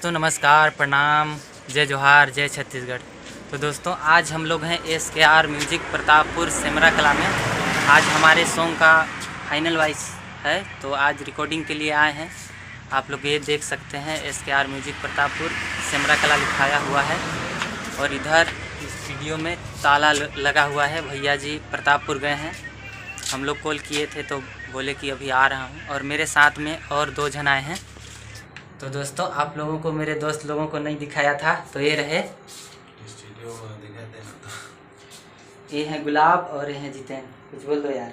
दोस्तों नमस्कार, प्रणाम, जय जोहार, जय छत्तीसगढ़। तो दोस्तों आज हम लोग हैं SKR म्यूजिक प्रतापपुर सेमरा कला में। आज हमारे सॉन्ग का फाइनल वाइस है, तो आज रिकॉर्डिंग के लिए आए हैं। आप लोग ये देख सकते हैं SKR म्यूजिक प्रतापपुर सेमरा कला लिखाया हुआ है। और इधर इस वीडियो में ताला लगा हुआ है। भैया जी प्रतापपुर गए हैं, हम लोग कॉल किए थे तो बोले कि अभी आ रहा हूँ। और मेरे साथ में और 2 जन आए हैं। तो दोस्तों आप लोगों को, मेरे दोस्त लोगों को नहीं दिखाया था, तो ये रहे, ये हैं गुलाब और ये हैं जितेन। कुछ बोल दो यार,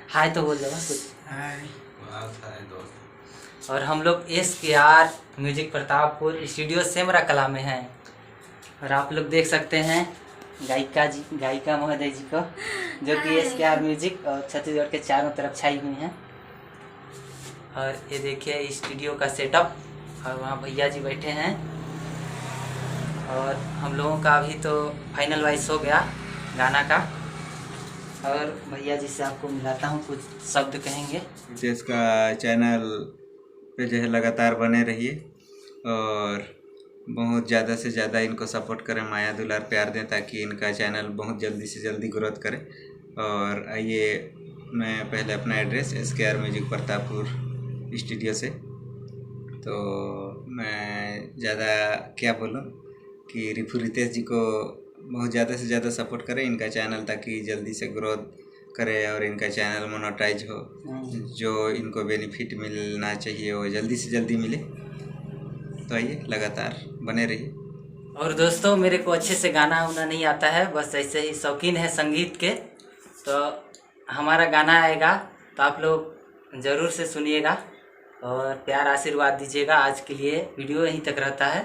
हाय तो बोल दो कुछ। और हम लोग SKR music Pratappur studio Semra कला में हैं। और आप लोग देख सकते हैं गायिका महोदय जी को, जो कि SKR म्यूजिक और छत्तीसगढ़ के चारों तरफ छाई हुई हैं। और ये देखिए स्टूडियो का सेटअप, और वहाँ भैया जी बैठे हैं। और हम लोगों का अभी तो फाइनल वाइस हो गया गाना का। और भैया जी से आपको मिलाता हूँ, कुछ शब्द कहेंगे। इसका चैनल पे जो है लगातार बने रहिए और बहुत ज़्यादा से ज़्यादा इनको सपोर्ट करें, माया दुलार प्यार दें, ताकि इनका चैनल बहुत जल्दी से जल्दी ग्रोथ करे। और आइए, मैं पहले अपना address SKR music Pratappur studio से, तो मैं ज़्यादा क्या बोलूँ कि रिफू रितेश जी को बहुत ज़्यादा से ज़्यादा सपोर्ट करें इनका चैनल, ताकि जल्दी से ग्रोथ करे और इनका चैनल मोनेटाइज हो। जो इनको बेनिफिट मिलना चाहिए वो जल्दी से जल्दी मिले। तो आइए, लगातार बने रहिए। और दोस्तों मेरे को अच्छे से गाना उना नहीं आता है, बस ऐसे ही शौकीन है संगीत के। तो हमारा गाना आएगा तो आप लोग ज़रूर से सुनिएगा और प्यार आशीर्वाद दीजिएगा। आज के लिए वीडियो यहीं तक रहता है।